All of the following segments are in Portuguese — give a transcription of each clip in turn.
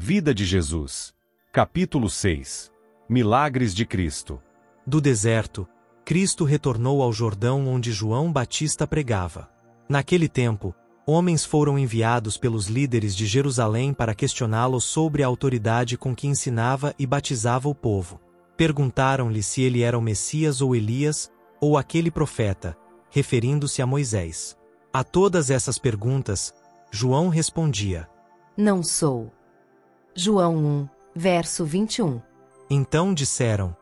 Vida de Jesus. Capítulo 6. Milagres de Cristo. Do deserto, Cristo retornou ao Jordão onde João Batista pregava. Naquele tempo, homens foram enviados pelos líderes de Jerusalém para questioná-lo sobre a autoridade com que ensinava e batizava o povo. Perguntaram-lhe se ele era o Messias ou Elias, ou aquele profeta, referindo-se a Moisés. A todas essas perguntas, João respondia: Não sou. João 1, verso 21. Então disseram: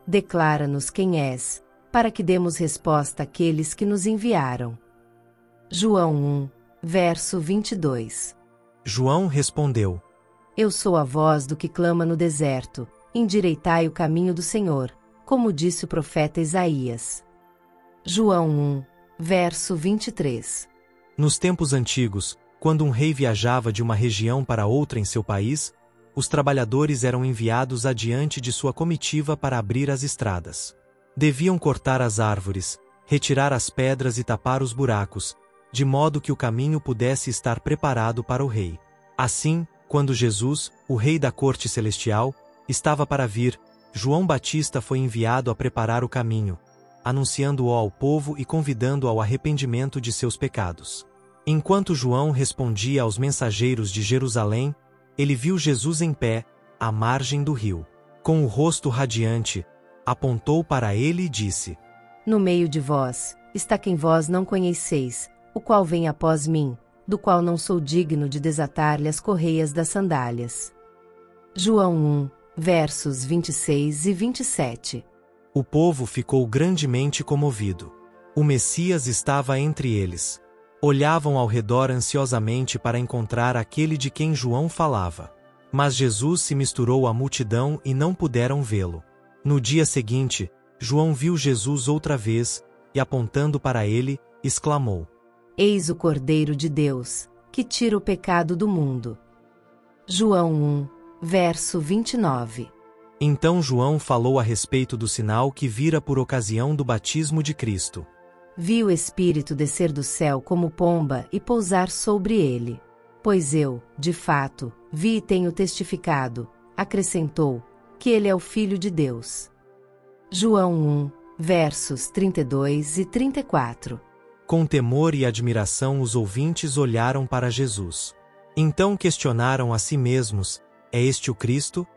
Declara-nos quem és, para que demos resposta àqueles que nos enviaram. João 1, verso 22. João respondeu: Eu sou a voz do que clama no deserto, endireitai o caminho do Senhor, como disse o profeta Isaías. João 1, verso 23. Nos tempos antigos, quando um rei viajava de uma região para outra em seu país, os trabalhadores eram enviados adiante de sua comitiva para abrir as estradas. Deviam cortar as árvores, retirar as pedras e tapar os buracos, de modo que o caminho pudesse estar preparado para o rei. Assim, quando Jesus, o rei da corte celestial, estava para vir, João Batista foi enviado a preparar o caminho, anunciando-o ao povo e convidando-o ao arrependimento de seus pecados. Enquanto João respondia aos mensageiros de Jerusalém, ele viu Jesus em pé, à margem do rio. Com o rosto radiante, apontou para ele e disse: No meio de vós, está quem vós não conheceis, o qual vem após mim, do qual não sou digno de desatar-lhe as correias das sandálias. João 1, versos 26 e 27. O povo ficou grandemente comovido. O Messias estava entre eles. Olhavam ao redor ansiosamente para encontrar aquele de quem João falava. Mas Jesus se misturou à multidão e não puderam vê-lo. No dia seguinte, João viu Jesus outra vez, e apontando para ele, exclamou: Eis o Cordeiro de Deus, que tira o pecado do mundo. João 1, verso 29. Então João falou a respeito do sinal que vira por ocasião do batismo de Cristo. Vi o Espírito descer do céu como pomba e pousar sobre ele. Pois eu, de fato, vi e tenho testificado, acrescentou, que ele é o Filho de Deus. João 1, versos 32 e 34. Com temor e admiração os ouvintes olharam para Jesus. Então questionaram a si mesmos: é este o Cristo?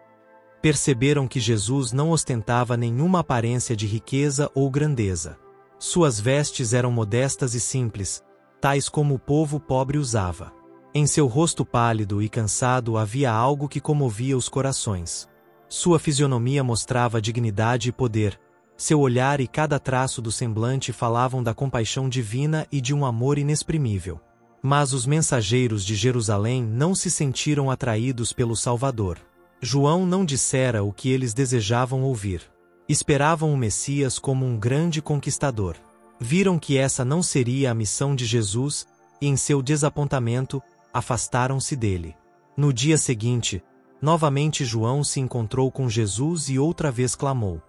Perceberam que Jesus não ostentava nenhuma aparência de riqueza ou grandeza. Suas vestes eram modestas e simples, tais como o povo pobre usava. Em seu rosto pálido e cansado havia algo que comovia os corações. Sua fisionomia mostrava dignidade e poder. Seu olhar e cada traço do semblante falavam da compaixão divina e de um amor inexprimível. Mas os mensageiros de Jerusalém não se sentiram atraídos pelo Salvador. João não dissera o que eles desejavam ouvir. Esperavam o Messias como um grande conquistador. Viram que essa não seria a missão de Jesus, e em seu desapontamento, afastaram-se dele. No dia seguinte, novamente João se encontrou com Jesus e outra vez clamou: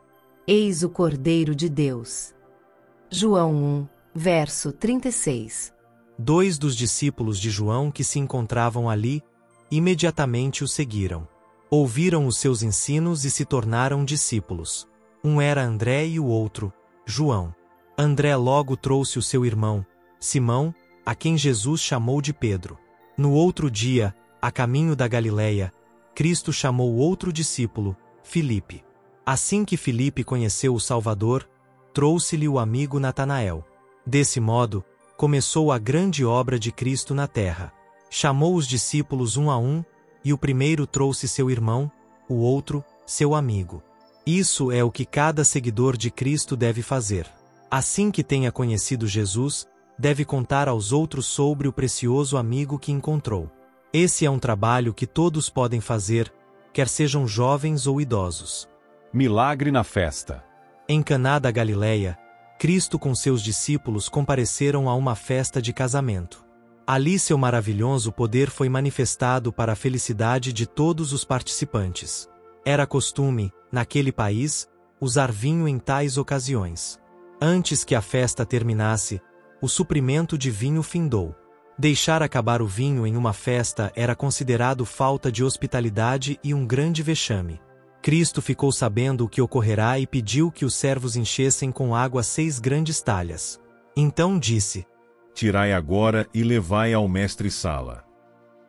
Eis o Cordeiro de Deus. João 1, verso 36. 2 dos discípulos de João que se encontravam ali, imediatamente o seguiram. Ouviram os seus ensinos e se tornaram discípulos. Um era André e o outro, João. André logo trouxe o seu irmão, Simão, a quem Jesus chamou de Pedro. No outro dia, a caminho da Galileia, Cristo chamou outro discípulo, Filipe. Assim que Filipe conheceu o Salvador, trouxe-lhe o amigo Natanael. Desse modo, começou a grande obra de Cristo na terra. Chamou os discípulos um a um, e o primeiro trouxe seu irmão, o outro, seu amigo. Isso é o que cada seguidor de Cristo deve fazer. Assim que tenha conhecido Jesus, deve contar aos outros sobre o precioso amigo que encontrou. Esse é um trabalho que todos podem fazer, quer sejam jovens ou idosos. Milagre na festa. Em Caná da Galileia, Cristo com seus discípulos compareceram a uma festa de casamento. Ali seu maravilhoso poder foi manifestado para a felicidade de todos os participantes. Era costume, naquele país, usar vinho em tais ocasiões. Antes que a festa terminasse, o suprimento de vinho findou. Deixar acabar o vinho em uma festa era considerado falta de hospitalidade e um grande vexame. Cristo ficou sabendo o que ocorrerá e pediu que os servos enchessem com água 6 grandes talhas. Então disse: Tirai agora e levai ao mestre-sala.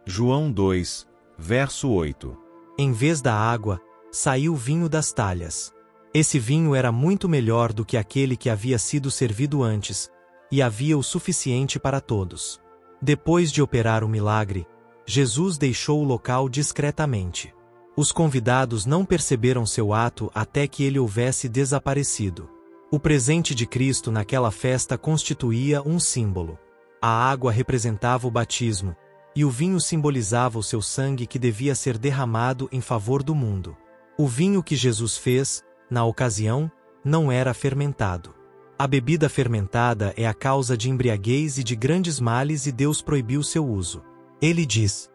João 2, verso 8. Em vez da água, saiu vinho das talhas. Esse vinho era muito melhor do que aquele que havia sido servido antes, e havia o suficiente para todos. Depois de operar o milagre, Jesus deixou o local discretamente. Os convidados não perceberam seu ato até que ele houvesse desaparecido. O presente de Cristo naquela festa constituía um símbolo. A água representava o batismo, e o vinho simbolizava o seu sangue que devia ser derramado em favor do mundo. O vinho que Jesus fez, na ocasião, não era fermentado. A bebida fermentada é a causa de embriaguez e de grandes males e Deus proibiu seu uso. Ele diz: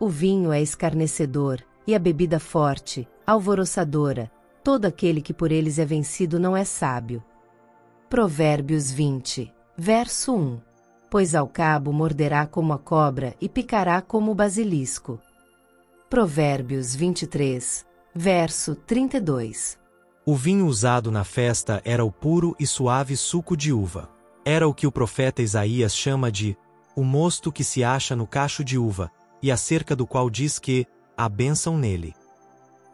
O vinho é escarnecedor, e a bebida forte, alvoroçadora. Todo aquele que por eles é vencido não é sábio. Provérbios 20, verso 1. Pois ao cabo morderá como a cobra e picará como o basilisco. Provérbios 23, verso 32. O vinho usado na festa era o puro e suave suco de uva. Era o que o profeta Isaías chama de o mosto que se acha no cacho de uva, e acerca do qual diz que há bênção nele.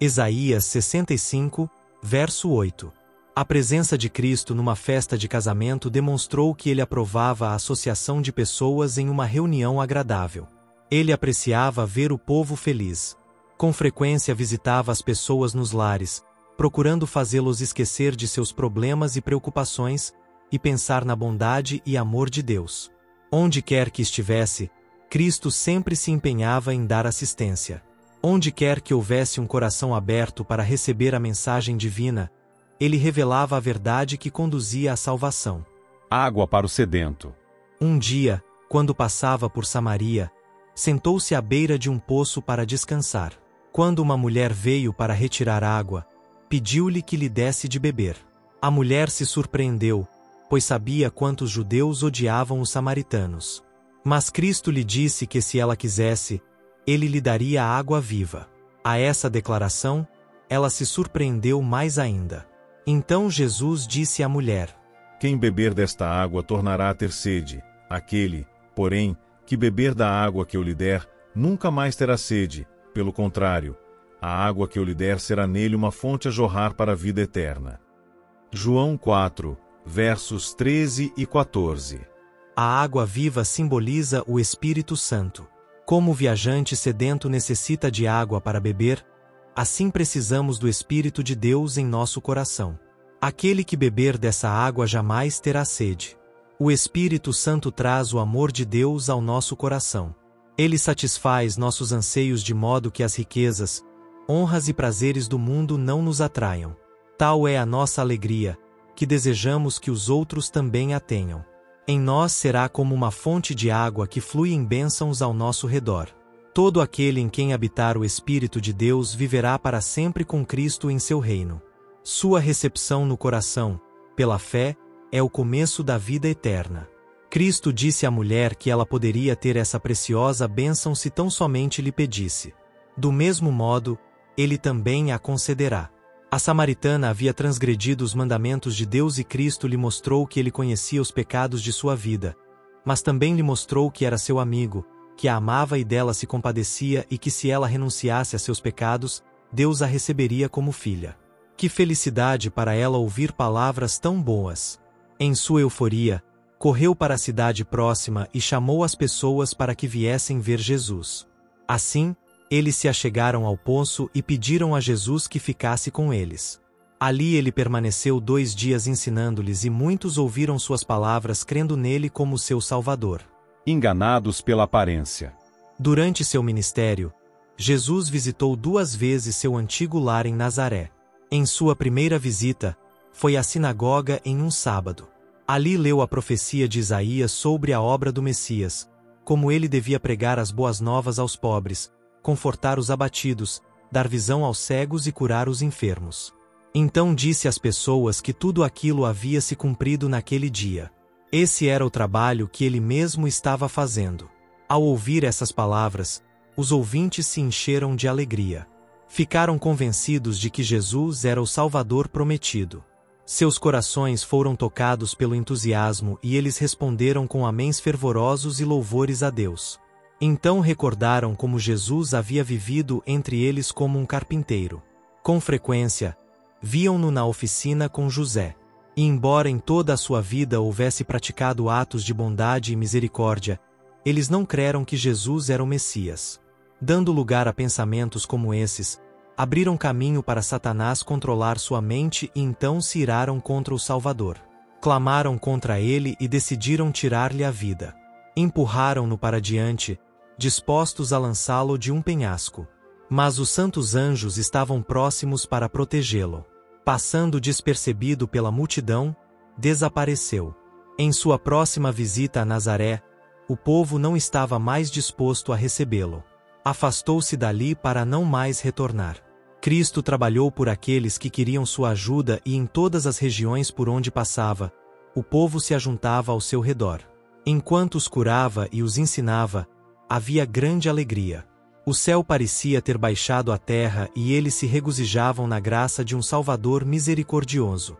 Isaías 65, verso 8. A presença de Cristo numa festa de casamento demonstrou que ele aprovava a associação de pessoas em uma reunião agradável. Ele apreciava ver o povo feliz. Com frequência visitava as pessoas nos lares, procurando fazê-los esquecer de seus problemas e preocupações e pensar na bondade e amor de Deus. Onde quer que estivesse, Cristo sempre se empenhava em dar assistência. Onde quer que houvesse um coração aberto para receber a mensagem divina, ele revelava a verdade que conduzia à salvação. Água para o sedento. Um dia, quando passava por Samaria, sentou-se à beira de um poço para descansar. Quando uma mulher veio para retirar água, pediu-lhe que lhe desse de beber. A mulher se surpreendeu, pois sabia quanto os judeus odiavam os samaritanos. Mas Cristo lhe disse que se ela quisesse, ele lhe daria água viva. A essa declaração, ela se surpreendeu mais ainda. Então Jesus disse à mulher: Quem beber desta água tornará a ter sede. Aquele, porém, que beber da água que eu lhe der, nunca mais terá sede. Pelo contrário, a água que eu lhe der será nele uma fonte a jorrar para a vida eterna. João 4, versos 13 e 14. A água viva simboliza o Espírito Santo. Como o viajante sedento necessita de água para beber, assim precisamos do Espírito de Deus em nosso coração. Aquele que beber dessa água jamais terá sede. O Espírito Santo traz o amor de Deus ao nosso coração. Ele satisfaz nossos anseios de modo que as riquezas, honras e prazeres do mundo não nos atraiam. Tal é a nossa alegria, que desejamos que os outros também a tenham. Em nós será como uma fonte de água que flui em bênçãos ao nosso redor. Todo aquele em quem habitar o Espírito de Deus viverá para sempre com Cristo em seu reino. Sua recepção no coração, pela fé, é o começo da vida eterna. Cristo disse à mulher que ela poderia ter essa preciosa bênção se tão somente lhe pedisse. Do mesmo modo, ele também a concederá. A samaritana havia transgredido os mandamentos de Deus e Cristo lhe mostrou que ele conhecia os pecados de sua vida, mas também lhe mostrou que era seu amigo, que a amava e dela se compadecia e que se ela renunciasse a seus pecados, Deus a receberia como filha. Que felicidade para ela ouvir palavras tão boas! Em sua euforia, correu para a cidade próxima e chamou as pessoas para que viessem ver Jesus. Assim, eles se achegaram ao poço e pediram a Jesus que ficasse com eles. Ali ele permaneceu 2 dias ensinando-lhes e muitos ouviram suas palavras crendo nele como seu Salvador. Enganados pela aparência. Durante seu ministério, Jesus visitou 2 vezes seu antigo lar em Nazaré. Em sua primeira visita, foi à sinagoga em um sábado. Ali leu a profecia de Isaías sobre a obra do Messias, como ele devia pregar as boas novas aos pobres, confortar os abatidos, dar visão aos cegos e curar os enfermos. Então disse às pessoas que tudo aquilo havia se cumprido naquele dia. Esse era o trabalho que ele mesmo estava fazendo. Ao ouvir essas palavras, os ouvintes se encheram de alegria. Ficaram convencidos de que Jesus era o Salvador prometido. Seus corações foram tocados pelo entusiasmo e eles responderam com améns fervorosos e louvores a Deus. Então recordaram como Jesus havia vivido entre eles como um carpinteiro. Com frequência, viam-no na oficina com José. E embora em toda a sua vida houvesse praticado atos de bondade e misericórdia, eles não creram que Jesus era o Messias. Dando lugar a pensamentos como esses, abriram caminho para Satanás controlar sua mente e então se iraram contra o Salvador. Clamaram contra ele e decidiram tirar-lhe a vida. Empurraram-no para diante, dispostos a lançá-lo de um penhasco. Mas os santos anjos estavam próximos para protegê-lo. Passando despercebido pela multidão, desapareceu. Em sua próxima visita a Nazaré, o povo não estava mais disposto a recebê-lo. Afastou-se dali para não mais retornar. Cristo trabalhou por aqueles que queriam sua ajuda e em todas as regiões por onde passava, o povo se ajuntava ao seu redor. Enquanto os curava e os ensinava, havia grande alegria. O céu parecia ter baixado à terra e eles se regozijavam na graça de um Salvador misericordioso.